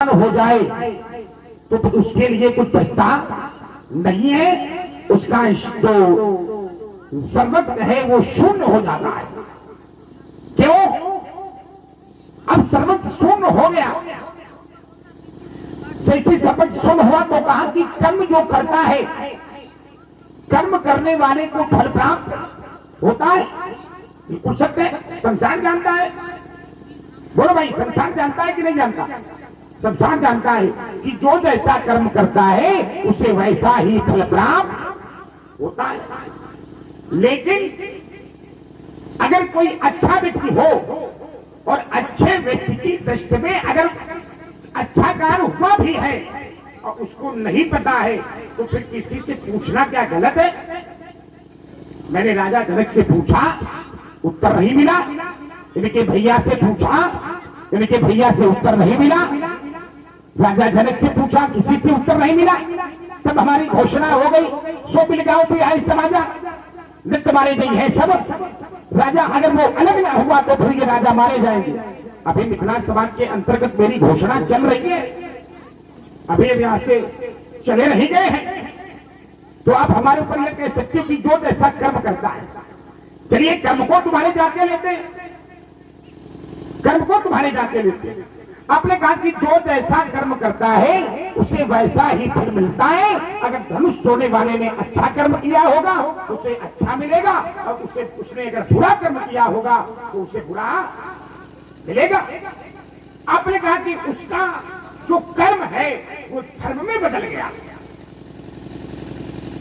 हो जाए तो फिर उसके लिए कुछ बचता नहीं है। उसका जो सर्वत्र है वो शून्य हो जाता है। क्यों? अब सर्वत्र शून्य हो गया। जैसे सर्वत्र शून्य हुआ तो कहा कि कर्म जो करता है, कर्म करने वाले को फल प्राप्त होता है। पूछ सकते हैं संसार जानता है? बोलो भाई, संसार जानता है कि नहीं जानता? संसार जानता है कि जो जैसा कर्म करता है उसे वैसा ही फल प्राप्त होता है। लेकिन अगर कोई अच्छा व्यक्ति हो और अच्छे व्यक्ति की दृष्टि में अगर अच्छा कार्य हुआ भी है और उसको नहीं पता है तो फिर किसी से पूछना क्या गलत है? मैंने राजा जनक से पूछा, उत्तर नहीं मिला। इनके भैया से पूछा, इनके भैया से उत्तर नहीं मिला। राजा जनक से पूछा, किसी से उत्तर नहीं मिला। तब हमारी घोषणा हो गई, सो मिल गांव पे आई समाजा, नृत्य मारे गई है सब। राजा अगर वो अलग ना हुआ तो फिर ये राजा मारे जाएंगे। अभी मिथिला समाज के अंतर्गत मेरी घोषणा चल रही है, अभी यहाँ से चले नहीं गए हैं। तो आप हमारे ऊपर यह कह सकते हो कि जो जैसा कर्म करता है, चलिए कर्म को तुम्हारे जाके लेते हैं, कर्म को तुम्हारे जाके लेते हैं। आपने कहा कि जो जैसा कर्म करता है उसे वैसा ही फल मिलता है। अगर धनुष तोड़ने वाले ने अच्छा कर्म किया होगा उसे अच्छा मिलेगा, और उसने अगर बुरा कर्म किया होगा तो उसे बुरा मिलेगा। आपने कहा कि उसका जो कर्म है वो धर्म में बदल गया।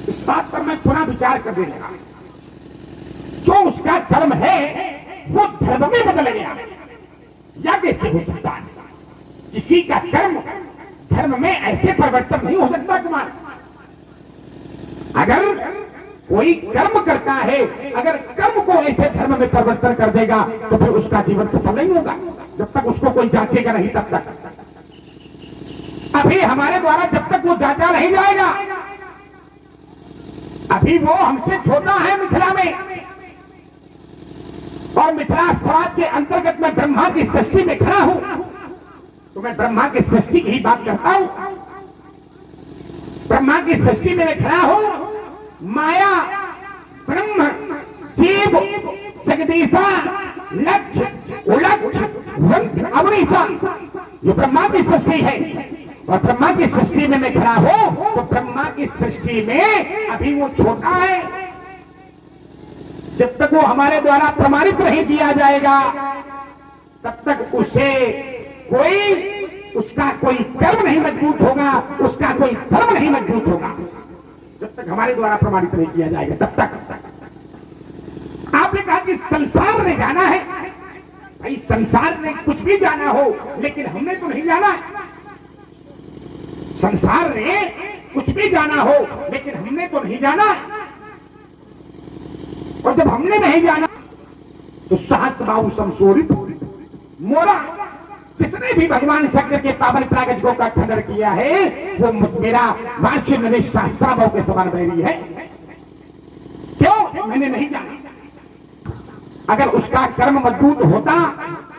इस बात पर मैं पुनः विचार करने लगा। जो उसका कर्म है वो धर्म में बदल गया, या कैसे हो सकता है? किसी का कर्म धर्म में ऐसे परिवर्तन नहीं हो सकता कुमार। अगर कोई कर्म करता है, अगर कर्म को ऐसे धर्म में परिवर्तन कर देगा तो फिर उसका जीवन सफल नहीं होगा, जब तक उसको कोई जांचेगा नहीं तब तक। अभी हमारे द्वारा जब तक वो जांचा नहीं जाएगा, अभी वो हमसे छोटा है मिथिला में, और मिथिला समाज के अंतर्गत मैं ब्रह्मा की सृष्टि में खड़ा हूं। तो मैं ब्रह्मा की सृष्टि की ही बात करता हूं। ब्रह्मा की सृष्टि में मैं खड़ा हूं। माया, ब्रह्म, जीव, जगदीशा, लक्ष्य, उलक्ष्य, अवनीशा, ये ब्रह्मा की सृष्टि है। और ब्रह्मा की सृष्टि में मैं खड़ा हूं तो ब्रह्मा की सृष्टि में अभी वो छोटा है। जब तक वो हमारे द्वारा प्रमाणित नहीं किया जाएगा तब तक उसका कोई कर्म नहीं मजबूत होगा, उसका कोई धर्म नहीं मजबूत होगा। जब तक हमारे द्वारा प्रमाणित नहीं किया जाएगा तब तक। आपने कहा कि संसार ने जाना है। भाई संसार ने कुछ भी जाना हो लेकिन हमने तो नहीं जाना। संसार ने कुछ भी जाना हो लेकिन हमने तो नहीं जाना। और जब हमने नहीं जाना तो सहस्रबाहु समशोरित मोरा, जिसने भी भगवान शंकर के पावन प्रागज्यों का खंडन किया है वो मेरा वांछित नरेश शास्त्राभाव के समान बैरी है। क्यों? मैंने नहीं जाना। अगर उसका कर्म मजबूत होता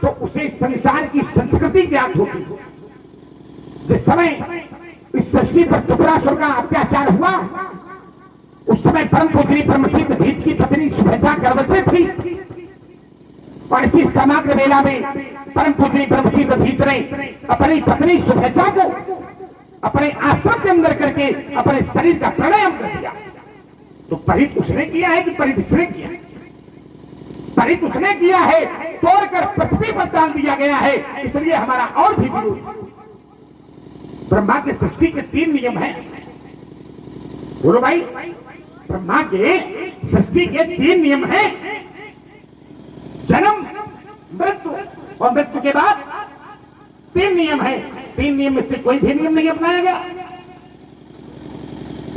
तो उसे संसार की संस्कृति ज्ञात होती। जिस समय इस सृष्टि पर त्रिपुरासुर का अत्याचार हुआ उस समय परम पुत्री परमसिद्ध धीच की पत्नी शुभेच्छा गर्भवती थी, और इसी समग्र वेला में परम पुत्री परमसिद्ध धीच ने अपनी पत्नी शुभेच्छा को अपने आश्रम के अंदर करके अपने शरीर का प्राणायाम कर दिया। तो परित उसने किया है कि परित इसने किया? परित उसने किया है, तोड़कर पृथ्वी पर डाल दिया गया है। इसलिए हमारा और भी विरोध। ब्रह्मा की सृष्टि के 3 नियम हैं। बोलो भाई, ब्रह्मा के सृष्टि के 3 नियम हैं। जन्म, मृत्यु और मृत्यु के बाद 3 नियम है। 3 नियम में से कोई भी नियम नहीं अपनाया गया।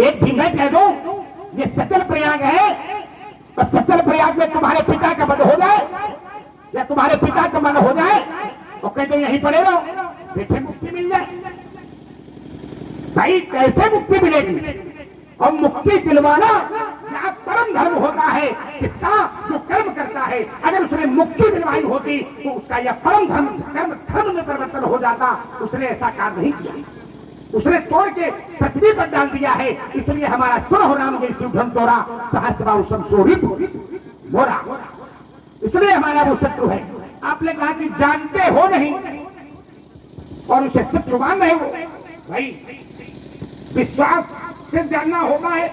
एक भी मैं कह दूं ये सचल प्रयाग है, और सचल प्रयाग में तुम्हारे पिता का मन हो जाए या तुम्हारे पिता का मन हो जाए और कह दो यहीं पड़े रहो, देखे मुक्ति मिल जाए। भाई कैसे मुक्ति मिलेगी? और मुक्ति दिलवाना क्या परम धर्म होता है किसका? जो कर्म करता है। अगर उसने मुक्ति दिलवाई होती तो उसका यह परम धर्म कर्म धर्म में परिवर्तन हो जाता, उसने ऐसा कार्य नहीं किया। उसने तोड़ के पृथ्वी पर डाल दिया है। इसलिए हमारा सुर हो राम जय शिव तोरा सहस्रा संशोधित मोरा, इसलिए हमारा वो शत्रु है। आपने कहा कि जानते हो नहीं और उसे शत्रु मान रहे हो। भाई विश्वास से जानना होता है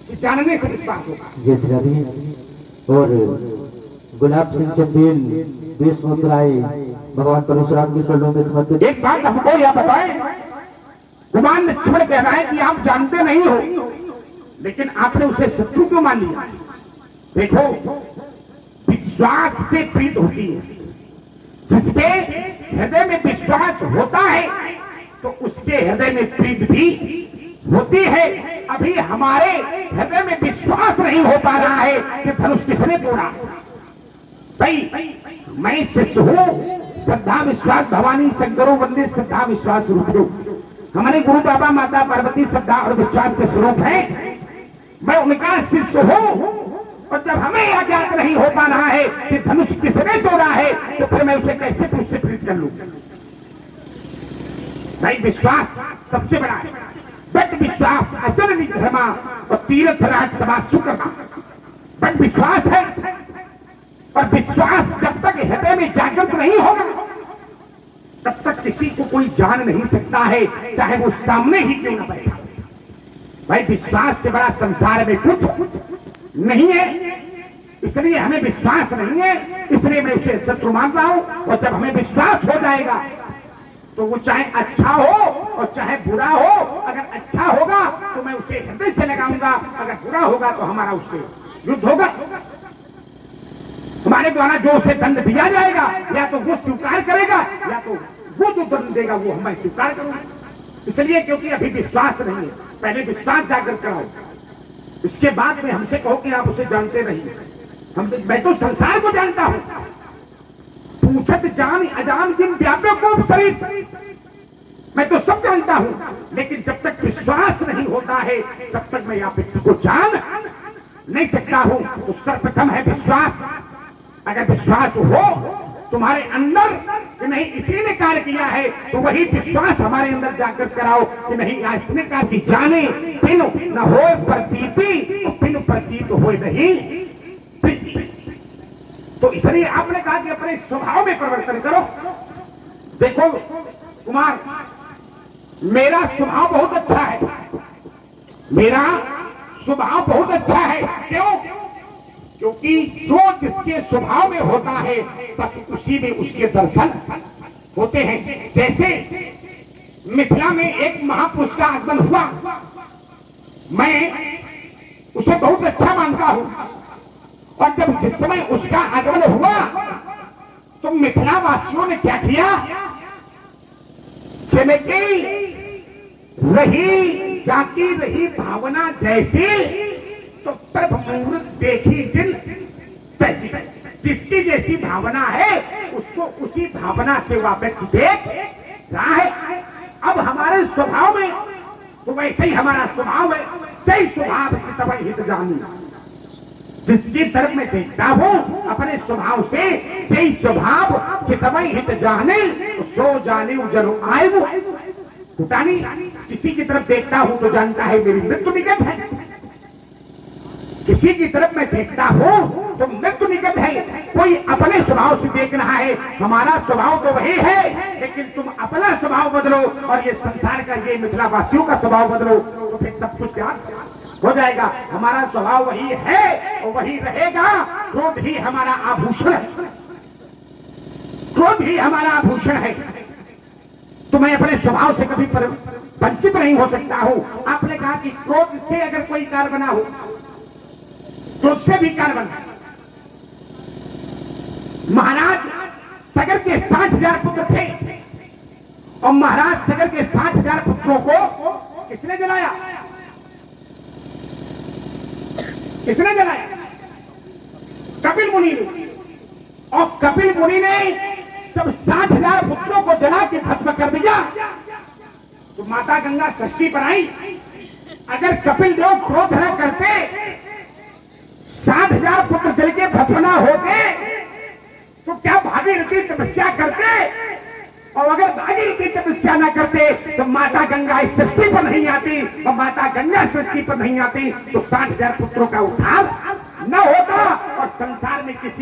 कि जानने से विश्वास होगा। जय श्री राधे। और गुलाब सिंह चंदेल देशमुख राय भगवान परशुराम के चरणों में समर्पित। एक बात हमको यह बताएं, गुमान लक्ष्मण कह रहा है कि आप जानते नहीं हो, लेकिन आपने उसे शत्रु क्यों मान लिया? देखो, विश्वास से प्रीत होती है। जिसके हृदय में विश्वास होता है तो उसके हृदय में प्रीत भी होती है। अभी हमारे हृदय में विश्वास नहीं हो पा रहा है कि धनुष किसने तोड़ा। भाई मैं शिष्य हूं, श्रद्धा विश्वास भवानी शंकरों वंदे श्रद्धा विश्वास रूप। हमारे गुरु बाबा माता पार्वती श्रद्धा और विश्वास के स्वरूप हैं। मैं उनका शिष्य हूं, और जब हमें यह ज्ञात नहीं हो पा रहा है कि धनुष किसने तोड़ा है, तो फिर मैं उसे कैसे उससे प्रीत कर लूं? भाई विश्वास सबसे बड़ा है। बट विश्वास अचल निधर्मा और तीर्थ राज सभा सुकर्मा। बट विश्वास है, और विश्वास जब तक हृदय में जागृत नहीं होगा तब तक किसी को कोई जान नहीं सकता है, चाहे वो सामने ही क्यों ना बैठा। भाई विश्वास से बड़ा संसार में कुछ नहीं है। इसलिए हमें विश्वास नहीं है, इसलिए मैं उसे शत्रु मान रहा हूं। और जब हमें विश्वास हो जाएगा तो वो चाहे अच्छा हो और चाहे बुरा हो, अगर अच्छा होगा तो मैं उसे हृदय से लगाऊंगा, अगर बुरा होगा तो हमारा उससे युद्ध होगा। हमारे द्वारा जो उसे दंड दिया जाएगा, या तो वो स्वीकार करेगा, या तो वो जो दंड देगा वो मैं स्वीकार करूंगा। इसलिए क्योंकि अभी विश्वास नहीं है, पहले विश्वास जागृत कराओ, इसके बाद में हमसे कहो कि आप उसे जानते नहीं। मैं तो संसार को जानता हूं। पूछत जान अजान जिन व्याप्य को शरीर, मैं तो सब जानता हूं, लेकिन जब तक विश्वास नहीं होता है तब तक मैं आप को जान नहीं सकता हूं। तो सर्वप्रथम है विश्वास। अगर विश्वास हो तुम्हारे अंदर कि नहीं इसी ने कार्य किया है, तो वही विश्वास हमारे अंदर जागृत कराओ कि नहीं इसने कार्य की जाने पिन न हो प्रतीति, और पिन प्रतीत हो नहीं। तो इसलिए आपने कहा कि अपने स्वभाव में परिवर्तन करो। देखो कुमार, मेरा स्वभाव बहुत अच्छा है, मेरा स्वभाव बहुत अच्छा है। क्यों? क्योंकि जो जिसके स्वभाव में होता है बस उसी में उसके दर्शन होते हैं। जैसे मिथिला में एक महापुरुष का आगमन हुआ, मैं उसे बहुत अच्छा मानता हूं, और जब जिस समय उसका आगमन हुआ तो मिथिला वासियों ने क्या किया? चमकी रही जाती रही भावना जैसी, तो प्रभ मुहूर्त देखी जिन तैसी। जिसकी जैसी भावना है उसको उसी भावना से वह व्यक्ति देख रहा है। अब हमारे स्वभाव में तो वैसे ही हमारा स्वभाव है, जय स्वभाव चितवई हित जानी। जिसकी तरफ मैं देखता हूं अपने स्वभाव से, जय स्वभाव चितवई हित जाने, सो जाने जनो आए वो हुटानी। किसी की तरफ देखता हूं तो जानता है मेरी मृत्यु निकट है, किसी की तरफ मैं देखता हूं तो मृत्यु निकट है। कोई अपने स्वभाव से देख रहा है, हमारा स्वभाव तो वही है, लेकिन तुम अपना स्वभाव बदलो और ये संसार का, ये मिथिला वासियों का स्वभाव बदलो, तो फिर सब कुछ याद हो जाएगा। हमारा स्वभाव वही है और वही रहेगा। क्रोध ही हमारा आभूषण है, क्रोध ही हमारा आभूषण है। तो मैं अपने स्वभाव से कभी वंचित नहीं हो सकता हूं। आपने कहा कि क्रोध से अगर कोई कार्य बना हो, क्रोध से भी कार्य बना। महाराज सगर के 60,000 पुत्र थे, और महाराज सगर के 60,000 पुत्रों को किसने जलाया? किसने जलाया? कपिल मुनि ने। और कपिल मुनि ने जब 60,000 पुत्रों को जला के भस्म कर दिया तो माता गंगा सृष्टि पर आई। अगर कपिल देव क्रोध न करते, 60,000 पुत्र जल के भस्म न होते, तो क्या भागीरथी तपस्या करते और अगर भागीरथी तपस्या न करते तो माता गंगा इस सृष्टि पर नहीं आती, और माता गंगा सृष्टि पर नहीं आती तो 60,000 पुत्रों का उद्धार न होता और संसार में किसी